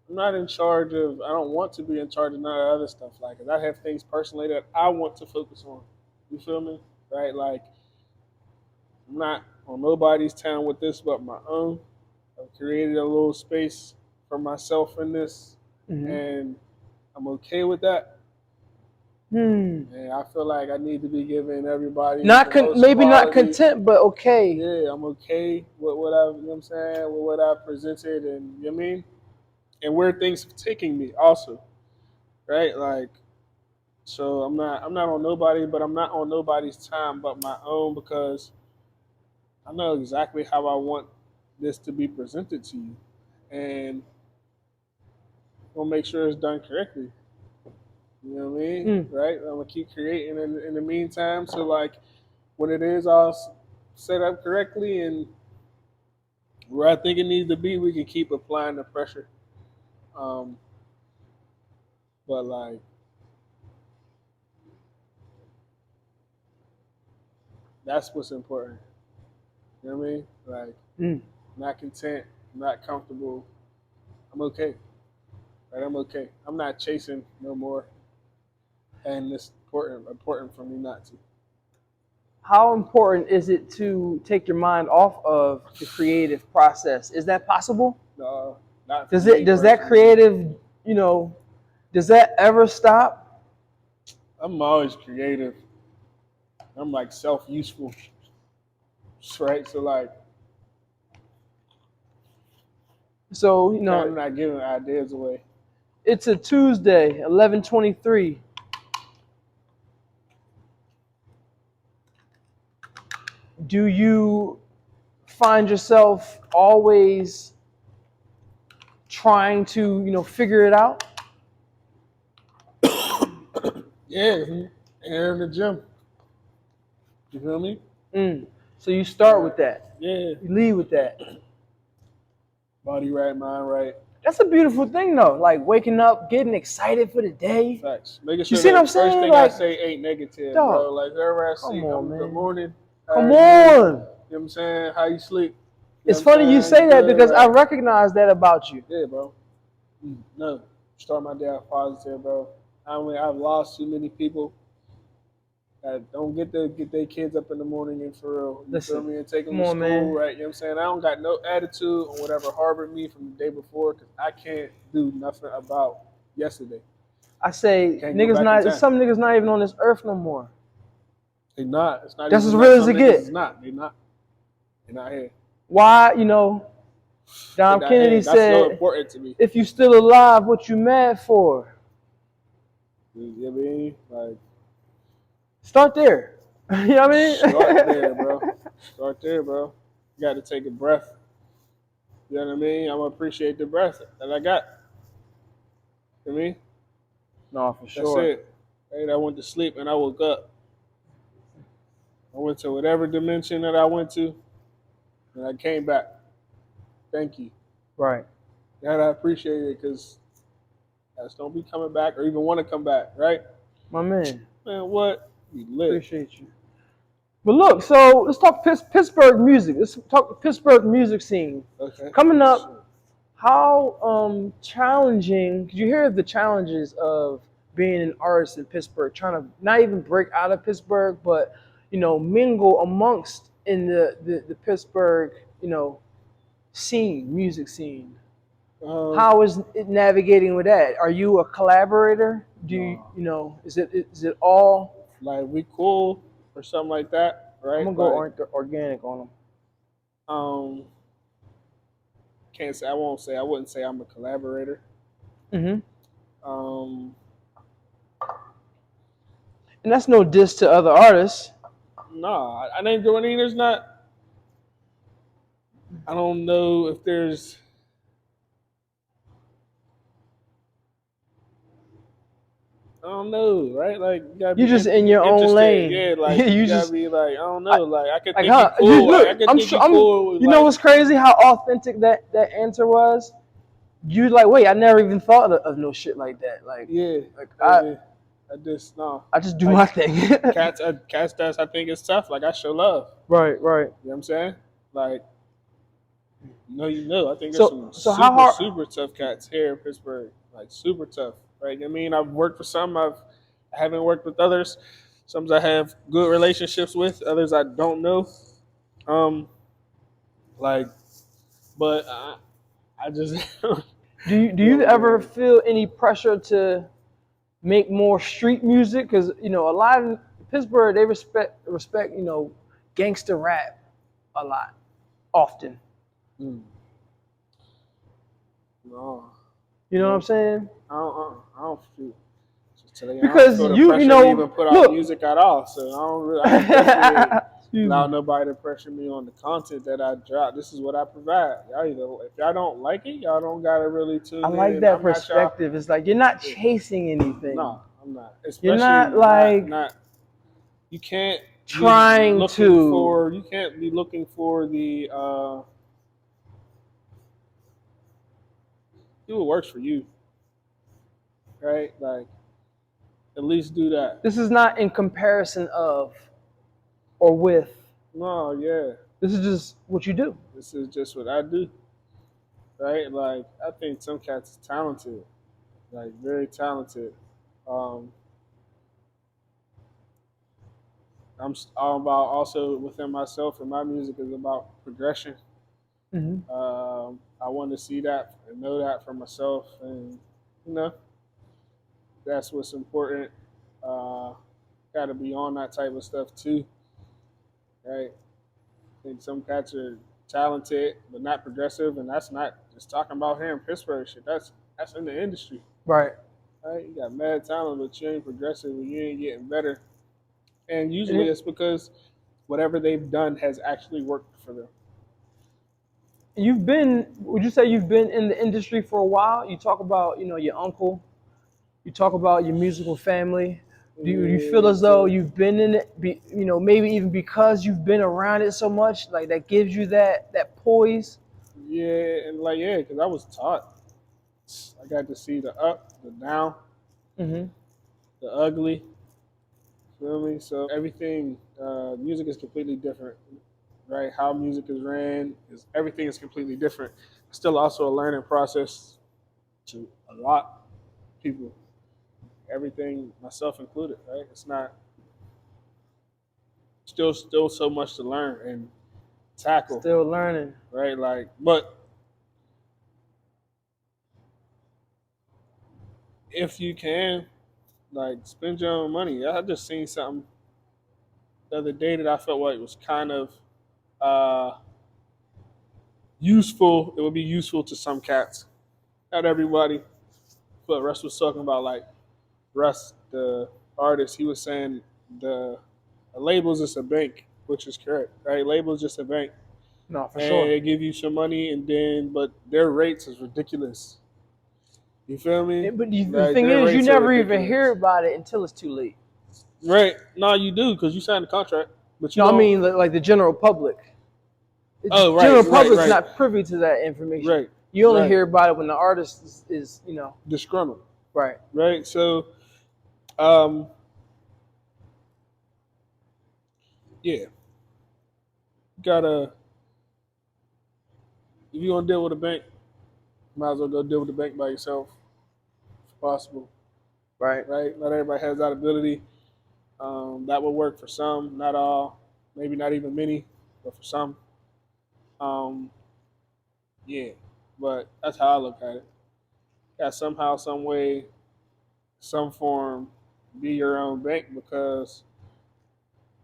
I'm not in charge of. I don't want to be in charge of none of the other stuff. Like, 'cause I have things personally that I want to focus on. You feel me? Right? Like I'm not on nobody's time with this but my own. I've created a little space for myself in this, and I'm okay with that. And I feel like I need to be giving everybody not content, but okay. Yeah, I'm okay with what I, you know what I'm saying, with what I presented, and you know what I mean, and where things are taking me also, right? Like, so I'm not on nobody, but I'm not on nobody's time but my own, because I know exactly how I want this to be presented to you, and I'll make sure it's done correctly. You know what I mean? Right? I'm gonna keep creating in the meantime. So like, when it is all set up correctly and where I think it needs to be, we can keep applying the pressure. But like, that's what's important. You know what I mean? Like, not content, not comfortable. I'm okay. Right? I'm okay. I'm not chasing no more, and it's important for me not to. How important is it to take your mind off of the creative process? Is that possible? No, not for Does me that creative, does that ever stop? I'm always creative. I'm like self-useful, right? So like, So I'm not giving ideas away. It's a Tuesday, 11:23. Do you find yourself always trying to, figure it out? Yeah, air in the gym. You feel me? So you start with that. Yeah. You lead with that. Body right, mind right. That's a beautiful thing, though. Like waking up, getting excited for the day. Facts. Making sure you see what I'm first saying? thing like, I say ain't negative, dog, bro. Like wherever I see, good morning. Come on. You know what I'm saying? How you sleep? It's funny you say that because I recognize that about you. Yeah, bro. No. Start my day off positive, bro. I've lost too many people. that don't get their kids up in the morning and for real. You Listen, feel me? And take them come to on, school, man. right? You know what I'm saying? I don't got no attitude on whatever harbored me from the day before because I can't do nothing about yesterday. I say Can't go niggas back in not. time. Some niggas not even on this earth no more. They not. It's not That's even as real as some it niggas get. is not. They not. They not here. Why? John They not Kennedy here. That's so said, important to me. "If you still alive, what you mad for?" You know what I mean? Like, Start there. You know what I mean? start there, bro. Start there, bro. You got to take a breath. You know what I mean? I'm gonna appreciate the breath that I got. You know what I mean? No, for That's sure. it. Right? I went to sleep and I woke up. I went to whatever dimension that I went to, and I came back. Thank you. Right. That I appreciate it because I just don't be coming back or even want to come back, right? My man. Man, what? We lit. Appreciate you. But look, so let's talk Pittsburgh music. Let's talk the Pittsburgh music scene. Okay. Coming up, how challenging, could you hear the challenges of being an artist in Pittsburgh, trying to not even break out of Pittsburgh, but, mingle amongst in the Pittsburgh, scene, music scene. How is it navigating with that? Are you a collaborator? Do you, is it all? Like, we cool or something like that, right? I'm gonna go organic on them. Can't say, I wouldn't say I'm a collaborator. Mm-hmm. Um, And that's no diss to other artists. nah, I ain't doing any. There's not. I don't know if there's. I don't know, right? Like, you gotta be You just in your own interested. lane. Yeah, like You you just- gotta be like, I don't know, like I could Like, think you cool. look, I could I'm think sure. you cool. You know what's crazy? How authentic that answer was. You like, wait, I never even thought of no shit like that. Like, Yeah, like I just no. I just do Like, my thing. Cats that's I think it's tough. Like I show love. Right. You know what I'm saying? Like, you know. I think there's So some how hard? super tough cats here in Pittsburgh. Like super tough, right? I mean, I've worked for some. I haven't worked with others. Some I have good relationships with. Others I don't know. Like, but I just. Do you ever feel any pressure to make more street music? Because a lot of Pittsburgh, they respect gangster rap a lot, often. No. You know what I'm saying? I don't feel. Because I don't feel the you pressure to even put out music at all. So I don't definitely allow nobody to pressure me on the content that I drop. This is what I provide. If y'all don't like it, y'all don't gotta really tune in. I like that perspective. It's like you're not chasing anything. No, I'm not. Especially you're not like not. You can't trying to. You can't be looking for the. Do what works for you. Right, like. At least do that. This is not in comparison of or with. No, yeah. This is just what you do. This is just what I do. Right? Like, I think some cats are talented. Like, very talented. I'm all about also within myself and my music is about progression. Mm-hmm. I want to see that and know that for myself. And, that's what's important. Got to be on that type of stuff too, right? I think some cats are talented but not progressive, and that's not just talking about here in Pittsburgh. Shit, that's in the industry, right? Right? You got mad talent, but you ain't progressive, and you ain't getting better. And usually, it's because whatever they've done has actually worked for them. Would you say you've been in the industry for a while? You talk about, your uncle. You talk about your musical family. Do you feel as though you've been in it, maybe even because you've been around it so much, like that gives you that poise? Yeah, and because I was taught. I got to see the up, the down, mm-hmm. the ugly. Feel me? So everything, music is completely different, right? How music is ran, everything is completely different. Still also a learning process to a lot of people. Everything, myself included, right? It's not still so much to learn and tackle. Still learning. Right? Like, but if you can, like, spend your own money. I just seen something the other day that I felt like was kind of useful. It would be useful to some cats, not everybody. But Russ was talking about, like, Russ, the artist. He was saying the label's just a bank, which is correct, right? Label's just a bank, No, for and sure. they give you some money, and then but their rates is ridiculous. You feel me? But the Like, thing their is, you rates are never even ridiculous. hear about it until it's too late. Right? No, you do because you signed a contract. But you No, I don't- mean like the general public. Oh, right, General right, public's right. not privy to that information. Right. You only Right. hear about it when the artist is disgruntled. right. Right? So, yeah. Gotta, if you're gonna deal with a bank, might as well go deal with the bank by yourself if possible. Right. Right? Not everybody has that ability. That will work for some, not all, maybe not even many, but for some. Yeah. But that's how I look at it. Got somehow, some way, some form, be your own bank because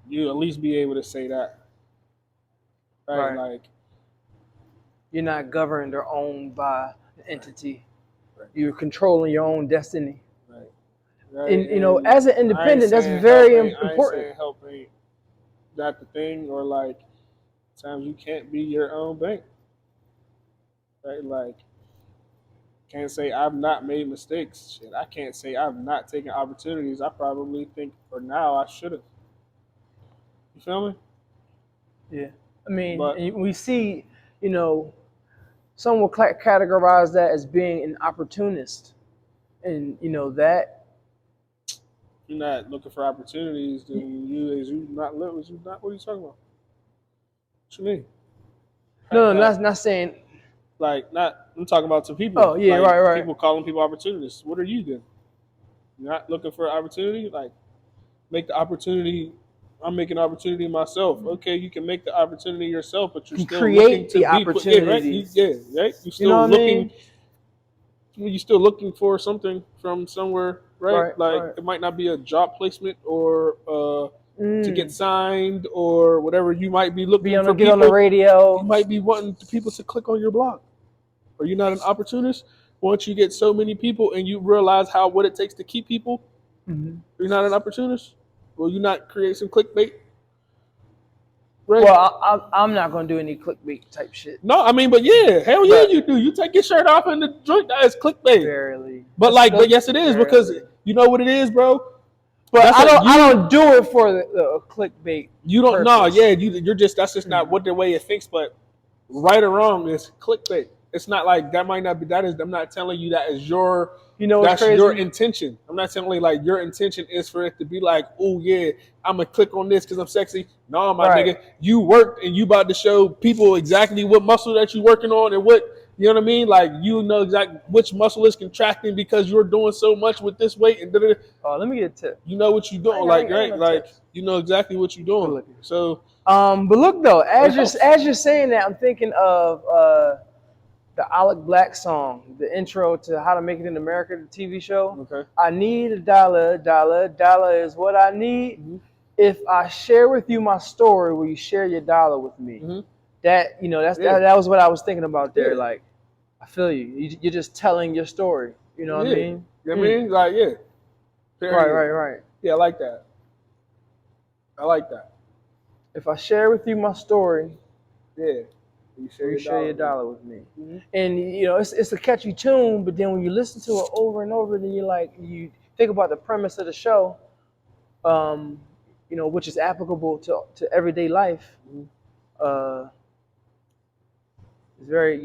you at least be able to say that. Right? Right. Like, You're not governed or owned by an entity. Right. You're controlling your own destiny. right. Right? And as an I ain't independent, that's saying very help ain't- I ain't important. saying help ain't that the thing, or like times you can't be your own bank. Right? Like, can't say I've not made mistakes. Shit, I can't say I've not taken opportunities. I probably think for now I should have. You feel me? Yeah. I mean, But- and we see, some will categorize that as being an opportunist. And, that You're not looking for opportunities, then you not what are you talking about? What you mean? no, Like, not saying. like, not, I'm talking about to people. Oh, yeah, like, right. People calling people opportunists. What are you doing? You're not looking for opportunity? Like, make the opportunity. I'm making opportunity myself. Okay, you can make the opportunity yourself, but you're You still create looking to the be opportunities. right. You're still You know what I looking. mean? You're still looking for something from somewhere, right? Like, Right. it might not be a job placement or to get Mm. signed or whatever. You might be looking for Get people. on the radio. You might be wanting people to click on your blog. Are you not an opportunist? Once you get so many people and you realize what it takes to keep people, Mm-hmm. you're not an opportunist? Will you not create some clickbait? Right? Well, I'm not going to do any clickbait type shit. No, I mean, but yeah, hell yeah, But- you do. You take your shirt off in the joint, that is clickbait. Barely. But but yes, it is barely. because you know what it is, bro. But That's I don't do it for the clickbait. You don't. purpose. No, yeah, you're just. That's just not what the way it thinks. But right or wrong is clickbait. It's not like that. Might not be. That is. I'm not telling you that is your. What's That's crazy? your intention. I'm not telling you like your intention is for it to be like, oh yeah, I'm gonna click on this because I'm sexy. No, my Right. nigga, you worked and you about to show people exactly what muscle that you working on and what, you know what I mean. Like, you know exactly which muscle is contracting because you're doing so much with this weight and da-da-da. Oh, let me get a tip. You know what you're doing, like, right? Like, you know exactly what you're doing. So, But look though, It helps. as you're saying that, I'm thinking of the Alec Black song, the intro to How to Make It in America, the TV show. okay. I need a dollar, dollar is what I need. Mhm. If I share with you my story, will you share your dollar with me? Mhm. That Yeah. that was what I was thinking about there. Yeah. Like, I feel you. You're just telling your story. You know what I Yeah. mean? You know what I mean? Like, yeah. Period. Right. Yeah, I like that. I like that. If I share with you my story, Yeah. You will you share your dollar with me? Mhm. And it's a catchy tune, but then when you listen to it over and over, then you think about the premise of the show, which is applicable to everyday life. Mhm. It's very,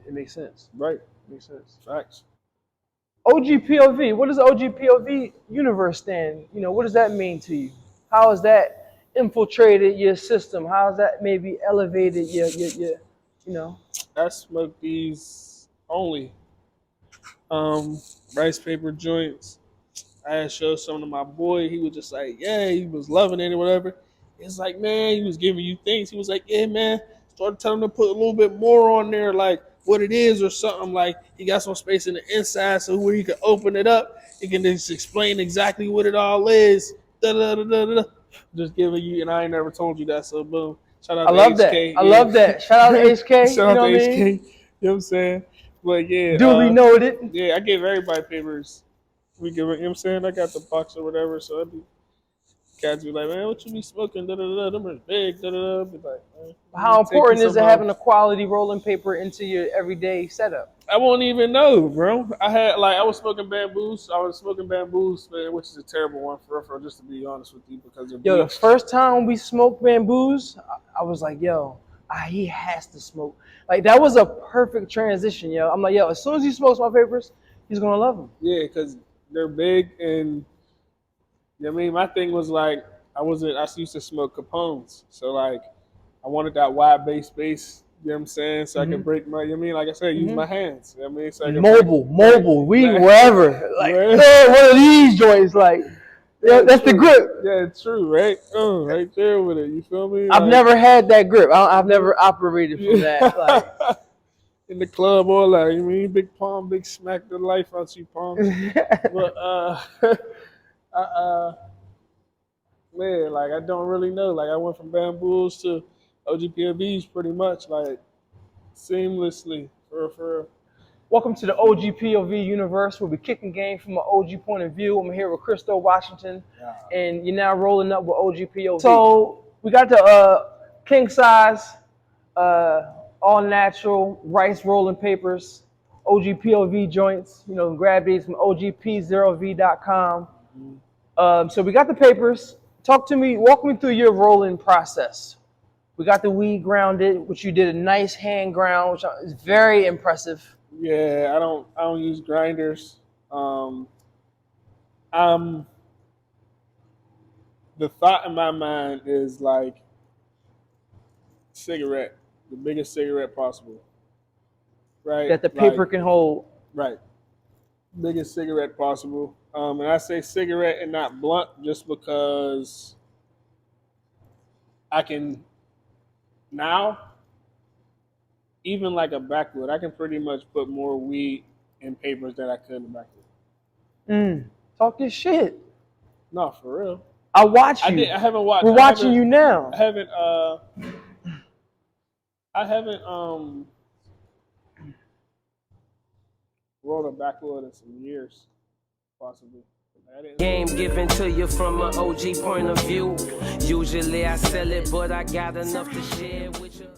it makes sense. Right. It makes sense. Facts. OGPOV. What does the OGPOV universe stand? What does that mean to you? How has that infiltrated your system? How has that maybe elevated your I smoke these only. Rice paper joints. I had showed some to my boy. He was just like, yeah, he was loving it or whatever. It's like, man, he was giving you things. He was like, yeah, man. Started telling him to put a little bit more on there, like what it is or something. Like he got some space in the inside, so where you can open it up, he can just explain exactly what it all is. Da, da, da, da, da. Just giving you, and I ain't never told you that. So boom. Shout out I to love HK. that. I Yeah. love that. Shout out to HK. Shout out to what I HK. mean? You know what I'm saying? But yeah. Duly noted. Yeah, I give everybody papers. We give it, you know what I'm saying? I got the box or whatever, so I be cats be like, man, what you be smoking? Da da da, them are big, da da da. Be like, man, How take you important is it some having home. a quality rolling paper into your everyday setup? I won't even know, bro. I was smoking bamboos. I was smoking bamboos, man, which is a terrible one for just to be honest with you, because they're Yo, the bleached. first time we smoked bamboos, I was like, yo, he has to smoke. Like, that was a perfect transition, yo. I'm like, yo, as soon as he smokes my papers, he's going to love them. Yeah, because they're big, and you know what I mean, my thing was like, I used to smoke Capones, so like I wanted that wide base space. You know what I'm saying? So I can break my, you know what I mean? Like I said, use my hands. You know what I mean? So I can Mobile, we Right. wherever. Like, Right. throw one of these joints, like, yeah, that's the true. grip. Yeah, it's true, right? Right there with it. You feel me? I've Like, never had that grip. I've never operated from that. Like, in the club or like, you mean, big palm, big smack the life out you, palm. But man, like I don't really know. Like I went from bamboos to OGPOVs pretty much, like seamlessly for welcome to the OGPOV universe, where we kicking game from an OG point of view. I'm here with Christo Washington, and you're now rolling up with OGPOV. So we got the king size, all natural rice rolling papers, OGPOV joints. You know, grab these from OGP0V.com. So we got the papers. Walk me through your rolling process. We got the weed grounded, which you did a nice hand ground, which is very impressive. Yeah, I don't use grinders. The thought in my mind is like cigarette, the biggest cigarette possible, right? That the paper can hold. Right, biggest cigarette possible. And I say cigarette and not blunt just because I can now, even like a backwood, I can pretty much put more weed in papers than I could in a backwood. Talk your shit. No, for real. I watch you. I haven't watched. We're watching you now. I haven't rolled a backwood in some years, possibly. Game given to you from an OG point of view. Usually I sell it, but I got enough to share with you.